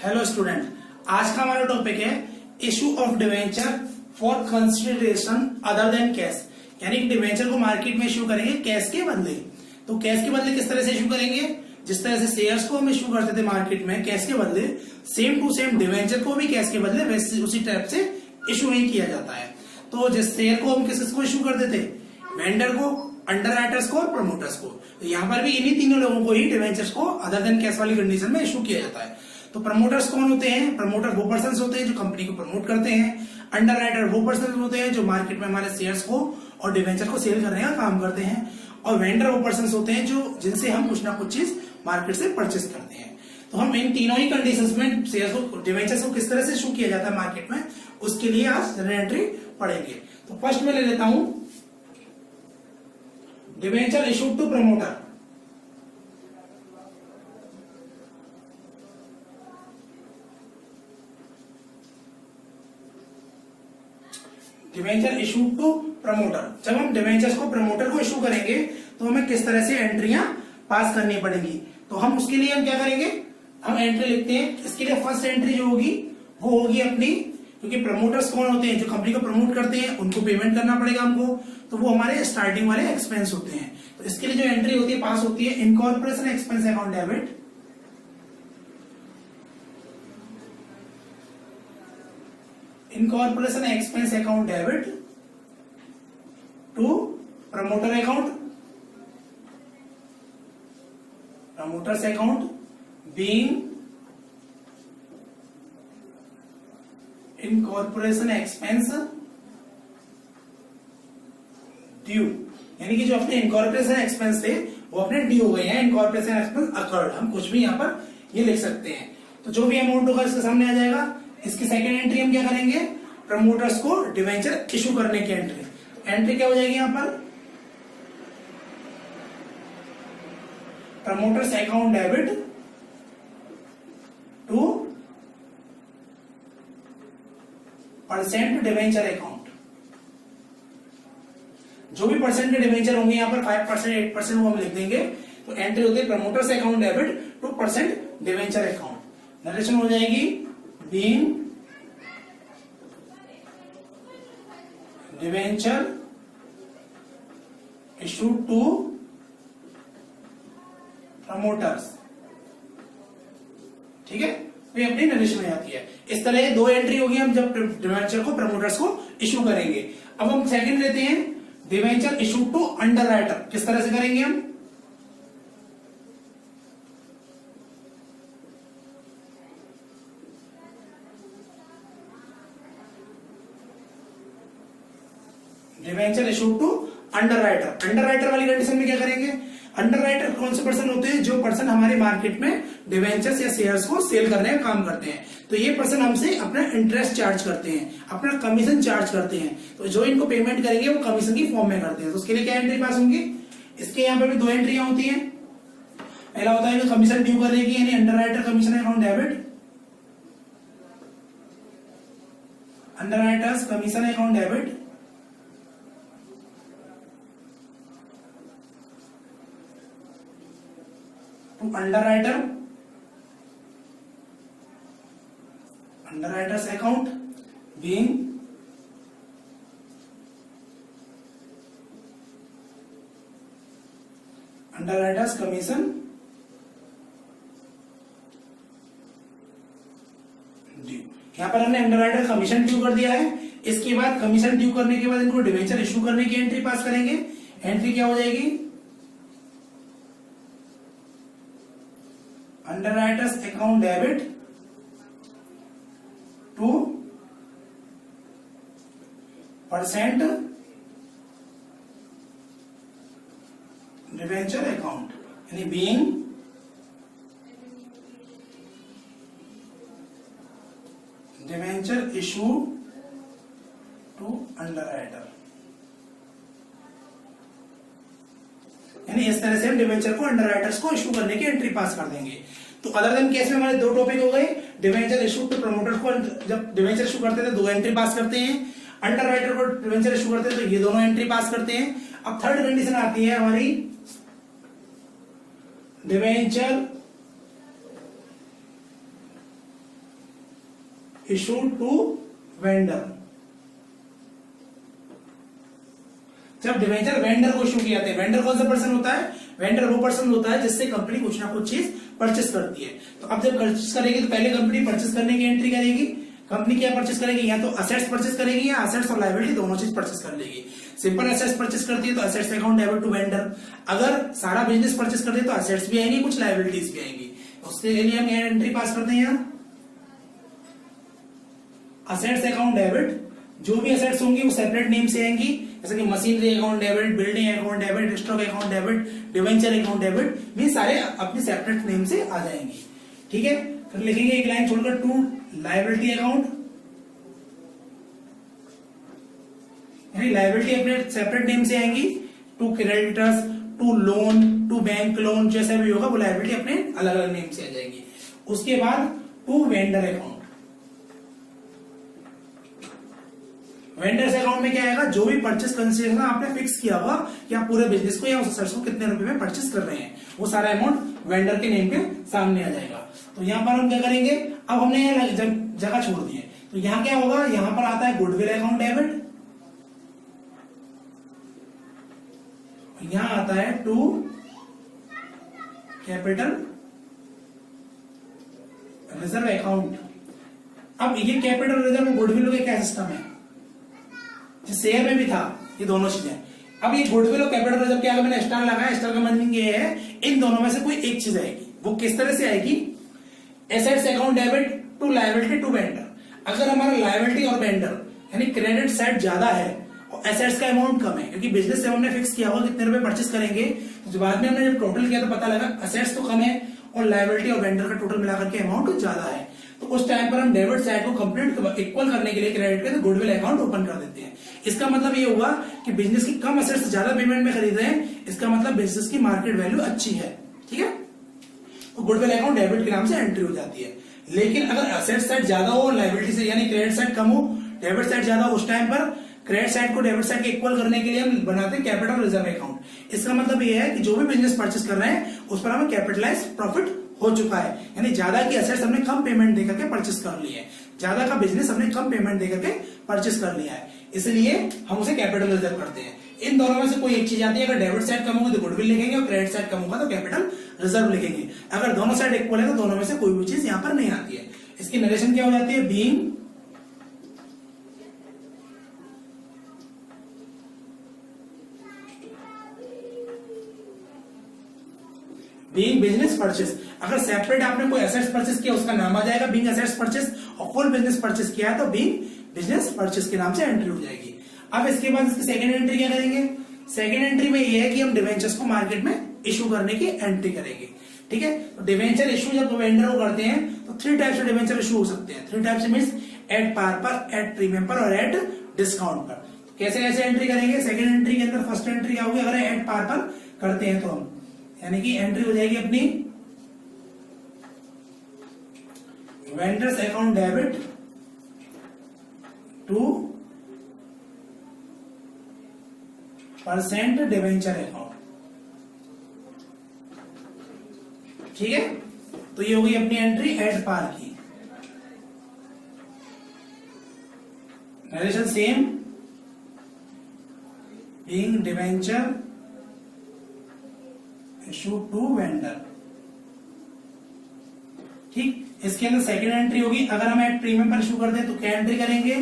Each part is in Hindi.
हेलो स्टूडेंट, आज का हमारा टॉपिक है issue of debenture for consideration other than cash. यानी कि डिवेंचर को मार्केट में इशू करेंगे कैश के बदले। तो कैश के बदले किस तरह से इशू करेंगे? जिस तरह से शेयर्स को हम इशू करते थे मार्केट में कैश के बदले, सेम टू सेम डिवेंचर को भी कैश के बदले वैसे उसी टाइप से इशू नहीं किया जाता है। तो जिस शेयर को हम किसको इशू करते थे? वेंडर को, अंडर राइटर्स को और प्रमोटर्स को। तो यहाँ पर भी इन्हीं तीनों लोगों को ही डिवेंचर्स को अदर देन कैश वाली कंडीशन में इशू किया जाता है। तो प्रमोटर्स कौन होते हैं? प्रमोटर वो पर्सन होते हैं जो कंपनी को प्रमोट करते हैं। अंडर राइटर वो पर्सन होते हैं जो मार्केट में हमारे शेयर्स को और डिवेंचर को सेल करने का काम करते हैं। और वेंडर वो पर्सन होते हैं जो जिनसे हम कुछ ना कुछ चीज मार्केट से परचेस करते हैं। तो हम इन तीनों ही कंडीशंस में शेयर्स को, डिवेंचर्स को किस तरह से इशू किया जाता है मार्केट में, उसके लिए आज जनरल एंट्री पढ़ेंगे। तो फर्स्ट में ले लेता हूं debenture issued to promoter. Debenture issue to promoter. जब हम डिवेंचर्स को प्रमोटर को इशू करेंगे तो हमें किस तरह से एंट्रियां पास करनी पड़ेंगी। तो हम उसके लिए हम क्या करेंगे, हम एंट्री लिखते हैं। इसके लिए फर्स्ट एंट्री जो होगी वो होगी अपनी, क्योंकि प्रमोटर्स कौन होते हैं? जो कंपनी को प्रमोट करते हैं, उनको पेमेंट करना पड़ेगा हमको। तो वो हमारे स्टार्टिंग वाले एक्सपेंस होते हैं। तो इसके लिए जो एंट्री होती है पास होती है incorporation expense account debit, incorporation expense account debit to promoter account, promoters account being incorporation expense due. यानी कि जो अपने इनकॉर्पोरेशन एक्सपेंस थे वो अपने ड्यू हो गए हैं। इनकॉर्पोरेशन एक्सपेंस अकर्ड, हम कुछ भी यहां पर ये लिख सकते हैं। तो जो भी अमाउंट होगा इसके सामने आ जाएगा। इसकी सेकेंड एंट्री हम क्या करेंगे? प्रमोटर्स को डिवेंचर इशू करने की एंट्री। एंट्री क्या हो जाएगी यहां पर? Promoters account debit to percent debenture account. जो भी परसेंट के डिवेंचर होंगे यहां पर 5%, 8% वो हम लिख देंगे। तो एंट्री होती है promoters account debit to percent debenture account. Narration हो जाएगी being debenture issued to promoters. ठीक है, ये अपनी नरेशन में आती है। इस तरह ये दो एंट्री होगी हम जब डिवेंचर को प्रमोटर्स को इशू करेंगे। अब हम सेकंड लेते हैं debenture issued to underwriter. किस तरह से करेंगे हम? Debenture issued to underwriter. Underwriter वाली कंडीशन में क्या करेंगे? अंडर राइटर कौन से पर्सन होते हैं? जो पर्सन हमारे मार्केट में डिवेंचर्स या शेयर्स को सेल करने का काम करते हैं। तो ये पर्सन हमसे अपना इंटरेस्ट चार्ज करते हैं, अपना कमीशन चार्ज करते हैं। तो जो इनको पेमेंट करेंगे वो कमीशन की फॉर्म में करते हैं। तो उसके लिए क्या एंट्री पास होंगी? इसके यहाँ पर भी दो एंट्रियां होती है। पहला होता है कमीशन ड्यू करने की, यानी under writer commission account debit, under writers commission account debit to underwriters account being underwriters commission due. यहां पर हमने अंडरराइटर कमीशन ड्यू कर दिया है। इसके बाद कमीशन ड्यू करने के बाद इनको डिवेंचर इशू करने की एंट्री पास करेंगे। एंट्री क्या हो जाएगी? Underwriters account debit to percent debenture account, यानी being debenture issue to underwriter. यानी इस तरह से हम डिवेंचर को अंडरराइटर्स को इशू करने की एंट्री पास कर देंगे। तो अदर देन केस में हमारे दो टॉपिक हो गए। डिवेंचर इशू टू प्रमोटर्स को जब डिवेंचर इशू करते थे दो एंट्री पास करते हैं, अंडर राइटर को डिवेंचर इशू करते हैं तो ये दोनों एंट्री पास करते हैं। अब थर्ड कंडीशन आती है हमारी डिवेंचर issued to vendor। जब डिवेंचर वेंडर को इशू किया जाता है, वेंडर कौन सा पर्सन होता है? वेंडर वो पर्सन होता है जिससे कंपनी कुछ ना कुछ चीज परचेस करती है। तो अब जब परचेस करेगी तो पहले कंपनी परचेस करने की एंट्री करेगी। कंपनी क्या परचेस करेगी? या तो असेट्स परचेस करेगी या असेट्स और लायबिलिटी दोनों चीज परचेस कर लेगी। सिंपल असेट्स परचेस करती है तो assets account debit to vendor. अगर सारा बिजनेस परचेस करती है तो असेट्स भी आएंगी, कुछ लायबिलिटीज भी आएंगी। उसके लिए हम एंट्री पास करते हैं यहाँ असेट्स अकाउंट डेबिट। जो भी असेट्स होंगी वो सेपरेट नेम से आएंगी, जैसे कि machinery account debit, building account debit, stock account debit, debenture account debit, ये सारे अपने सेपरेट नेम से आ जाएंगे। ठीक है, फिर लिखेंगे एक लाइन छोड़कर टू लायबिलिटी अकाउंट, यानी लायबिलिटी अपने सेपरेट नेम से आएंगी। To creditors, to loan, to bank loan, जैसा भी होगा वो लायबिलिटी अपने अलग अलग नेम से आ जाएंगी। उसके बाद to vendor account. Vendors account में क्या आएगा? जो भी परचेस कंसिडरेशन आपने फिक्स किया होगा कि आप पूरे बिजनेस को या उस असेट्स को कितने रुपए में परचेस कर रहे हैं, वो सारा अमाउंट वेंडर के नेम पे सामने आ जाएगा। तो यहां पर हम क्या करेंगे? अब हमने यहाँ जगह छोड़ दी है, तो यहां क्या होगा? यहां पर आता है गुडविल अकाउंट डेबिट, यहां आता है टू कैपिटल रिजर्व अकाउंट। अब ये कैपिटल रिजर्व गुडविल का क्या सिस्टम है? शेयर में भी था ये दोनों चीजें। अब ये गुडविल और कैपिटल रिजर्व के आगे मैंने स्टार लगाया। स्टार का मीनिंग ये है इन दोनों में से कोई एक चीज आएगी। वो किस तरह से आएगी? Assets account debit to liability to vendor. अगर हमारा लायबिलिटी और वेंडर यानी क्रेडिट साइड ज्यादा है और एसेट्स का अमाउंट कम है, क्योंकि बिजनेस से हमने फिक्स किया होगा कितने रुपए परचेस करेंगे, तो बाद में हमने जब टोटल किया तो पता लगा एसेट्स तो कम है और लायबिलिटी और वेंडर का टोटल मिलाकर के अमाउंट ज्यादा है। तो उस टाइम पर हम डेबिट साइड को कंप्लीट इक्वल करने के लिए क्रेडिट के गुडविल अकाउंट ओपन कर देते हैं। इसका मतलब ये हुआ कि बिजनेस की कम असेट्स ज्यादा पेमेंट में खरीद रहे हैं, इसका मतलब बिजनेस की मार्केट वैल्यू अच्छी है। ठीक है, तो गुडविल अकाउंट डेबिट के नाम से एंट्री हो जाती है। लेकिन अगर असेट साइड ज्यादा हो लायबिलिटी से यानी क्रेडिट साइड कम हो, डेबिट साइड ज्यादा हो, उस टाइम पर क्रेडिट साइड को डेबिट साइड के इक्वल करने के लिए हम बनाते हैं कैपिटल रिजर्व अकाउंट। इसका मतलब ये है कि जो भी बिजनेस परचेस कर रहे हैं उस पर हमें कैपिटलाइज प्रॉफिट हो चुका है, यानी ज्यादा की असेट्स हमने कम पेमेंट देकर के परचेस कर ली है, ज्यादा का बिजनेस हमने कम पेमेंट देकर के परचेस कर लिया है, इसलिए हम उसे कैपिटल रिजर्व करते हैं। इन दोनों में से कोई एक चीज आती है, अगर डेबिट साइड कम होगा तो गुडविल लिखेंगे और क्रेडिट साइड कम होगा तो कैपिटल रिजर्व लिखेंगे। अगर दोनों साइड इक्वल है तो दोनों में से कोई भी चीज यहां पर नहीं आती है। इसकी नरेशन क्या हो जाती है? Being business purchase. अगर सेपरेट आपने कोई एसेट्स परचेस किया उसका नाम आ जाएगा बीइंग एसेट्स परचेस, और फुल बिजनेस परचेस किया है तो बीइंग बिजनेस परचेस के नाम से एंट्री हो जाएगी। अब इसके बाद इसकी सेकंड एंट्री क्या करेंगे? सेकंड एंट्री में ये है कि हम डिवेंचर्स को मार्केट में इशू करने की एंट्री करेंगे। ठीक है, तो डिवेंचर इशू जब वेंडर को करते हैं तो 3 टाइप से डिवेंचर इशू हो सकते हैं। 3 टाइप से मींस एट पार पर, एट प्रीमियम पर और एट डिस्काउंट पर। कैसे कैसे एंट्री करेंगे? सेकंड एंट्री के अंदर फर्स्ट एंट्री क्या होगी? अगर एट पार पर करते हैं तो हम यानी कि एंट्री हो जाएगी अपनी vendors account debit to % debenture account. ठीक है, तो ये होगी अपनी एंट्री एट पार की। Narration same being debenture issue to vendor. ठीक, इसके अंदर सेकंड एंट्री होगी, अगर हम एट प्रीमियम पर इशू करते हैं तो क्या एंट्री करेंगे?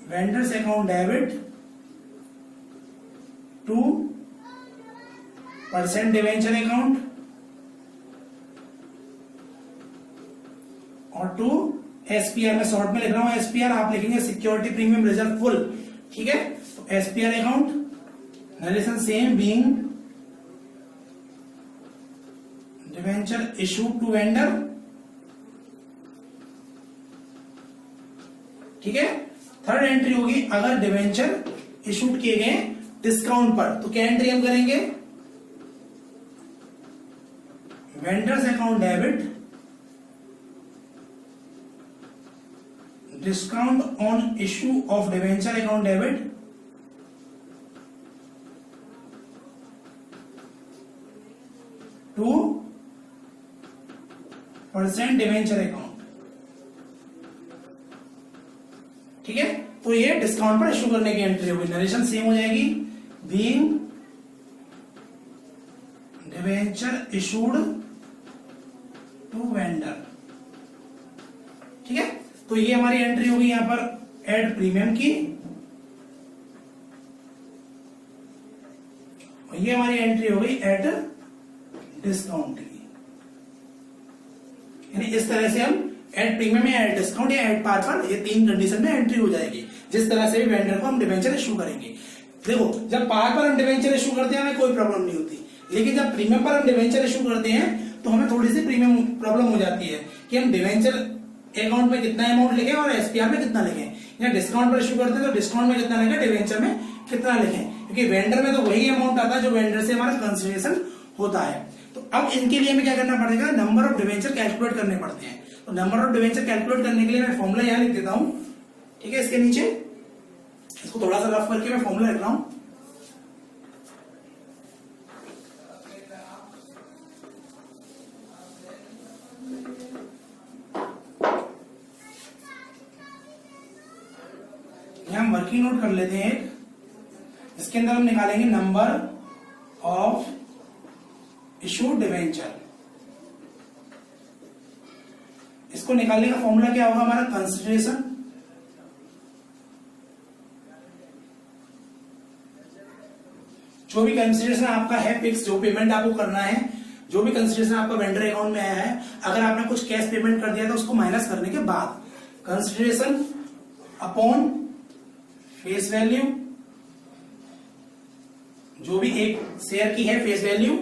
Vendors account debit to % debenture account और टू एसपीआर। में शॉर्ट में लिख रहा हूं एसपीआर, आप लिखेंगे सिक्योरिटी प्रीमियम रिजर्व फुल। ठीक है, तो SPR account narration same being debenture issue to vendor. ठीक है, थर्ड एंट्री होगी अगर डिवेंचर इशूड किए गए डिस्काउंट पर, तो क्या एंट्री हम करेंगे? Vendors account debit discount on issue of debenture account debit to percent debenture account. ठीक है, तो ये डिस्काउंट पर इश्यू करने की एंट्री होगी। नरेशन सेम हो जाएगी, being debenture issued to vendor. ठीक है, तो ये हमारी एंट्री होगी यहां पर एड प्रीमियम की, और ये हमारी एंट्री हो गई एट डिस्काउंट की। यानी इस तरह से हम एट प्रीमियम या एट डिस्काउंट या एट पार पर ये तीन कंडीशन में एंट्री हो जाएगी, जिस तरह से भी वेंडर को हम डिवेंचर इशू करेंगे। देखो, जब पार पर हम डिवेंचर इशू करते हैं हमें कोई प्रॉब्लम नहीं होती, लेकिन जब प्रीमियम पर हम डिवेंचर इशू करते हैं तो हमें थोड़ी सी प्रीमियम प्रॉब्लम हो जाती है कि हम डिवेंचर अकाउंट में कितना अमाउंट लिखें और एसपीआर में कितना लिखें, या डिस्काउंट पर इशू करते हैं तो डिस्काउंट में कितना लिखें, डिवेंचर में कितना लिखें, क्योंकि वेंडर में तो वही अमाउंट आता है जो वेंडर से हमारा कंसिडरेशन होता है। तो अब इनके लिए हमें क्या करना पड़ेगा, नंबर ऑफ डिवेंचर कैलकुलेट करने पड़ते हैं। तो नंबर ऑफ डिवेंचर कैलकुलेट करने के लिए मैं फॉर्मूला यहां लिख देता हूं। ठीक है, इसके नीचे इसको थोड़ा सा रफ करके मैं फॉर्मूला लिख रहा हूं। हम वर्किंग नोट कर लेते हैं एक, इसके अंदर हम निकालेंगे नंबर ऑफ इशूड डिवेंचर। इसको निकालने का फॉर्मूला क्या होगा हमारा, कंसिडरेशन जो भी कंसिडरेशन आपका है फिक्स, जो पेमेंट आपको करना है, जो भी कंसिडरेशन आपका वेंडर अकाउंट में आया है, अगर आपने कुछ कैश पेमेंट कर दिया तो उसको माइनस करने के बाद कंसिडरेशन अपॉन फेस वैल्यू, जो भी एक शेयर की है फेस वैल्यू,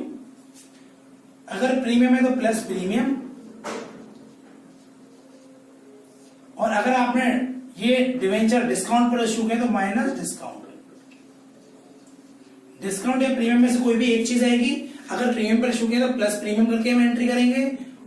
अगर प्रीमियम है तो प्लस प्रीमियम, और अगर आपने ये डिवेंचर डिस्काउंट पर इशू किया तो माइनस डिस्काउंट। डिस्काउंट या प्रीमियम में से कोई भी एक चीज आएगी। अगर प्रीमियम पर इशू किया तो प्लस प्रीमियम करके हम एंट्री करेंगे,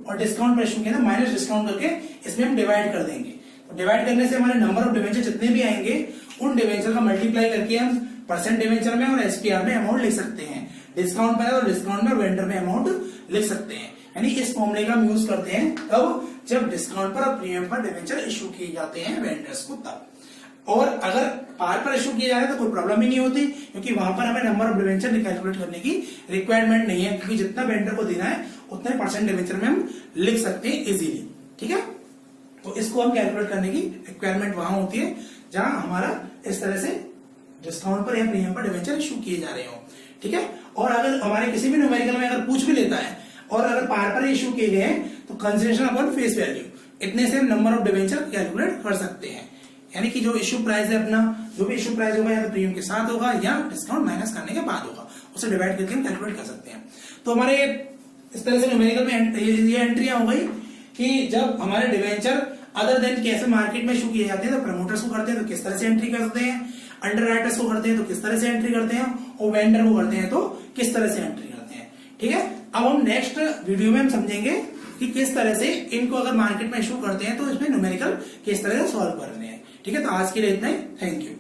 और डिस्काउंट पर इशू किया तो माइनस डिस्काउंट करके इसमें हम डिवाइड कर देंगे। तो डिवाइड करने से हमारे नंबर ऑफ डिवेंचर जितने भी आएंगे उन डिवेंचर का मल्टीप्लाई करके हम परसेंट डिवेंचर में और एसपीआर में अमाउंट लिख सकते हैं। डिस्काउंट पर और डिस्काउंट में वेंडर में अमाउंट लिख सकते हैं। यानी इस फॉर्मूले का हम यूज करते हैं तब जब डिस्काउंट पर और प्रीमियम पर डिवेंचर इशू किए जाते हैं वेंडर्स को तब। और अगर पार पर इशू किए जा रहे हैं तो कोई प्रॉब्लम ही नहीं होती, क्योंकि वहां पर हमें नंबर ऑफ डिवेंचर कैलकुलेट करने की रिक्वायरमेंट नहीं है, क्योंकि जितना वेंडर को देना है उतने परसेंट डिवेंचर में हम लिख सकते हैं इजीली। ठीक है, तो इसको हम कैलकुलेट करने की रिक्वायरमेंट वहां होती है जहां हमारा इस तरह से डिस्काउंट पर या प्रीमियम पर डिवेंचर इशू किए जा रहे हो। ठीक है, और अगर हमारे किसी भी न्यूमेरिकल में अगर पूछ भी लेता है और अगर पार पर इशू किए गए हैं तो कंसिडरेशन अपॉन फेस वैल्यू, इतने से हम नंबर ऑफ डिवेंचर कैलकुलेट कर सकते हैं। यानी कि जो इशू प्राइस है अपना, जो भी इशू प्राइस होगा या तो प्रीमियम के साथ होगा या डिस्काउंट माइनस करने के बाद होगा, उसे डिवाइड करके हम कैलकुलेट कर सकते हैं। तो हमारे इस तरह से न्यूमेरिकल में ये एंट्रियां हो गई कि जब हमारे डिवेंचर अदर देन कैसे मार्केट में इशू किए जाते हैं तो प्रमोटर्स को करते हैं तो किस तरह से एंट्री करते हैं, अंडर राइटर्स को करते हैं तो किस तरह से एंट्री करते हैं, और वेंडर को करते हैं तो किस तरह से एंट्री करते हैं। ठीक है, अब हम नेक्स्ट वीडियो में हम समझेंगे कि किस तरह से इनको अगर मार्केट में इशू करते हैं तो इसमें न्यूमेरिकल किस तरह से सॉल्व करने हैं। ठीक है, तो आज के लिए इतना ही, थैंक यू।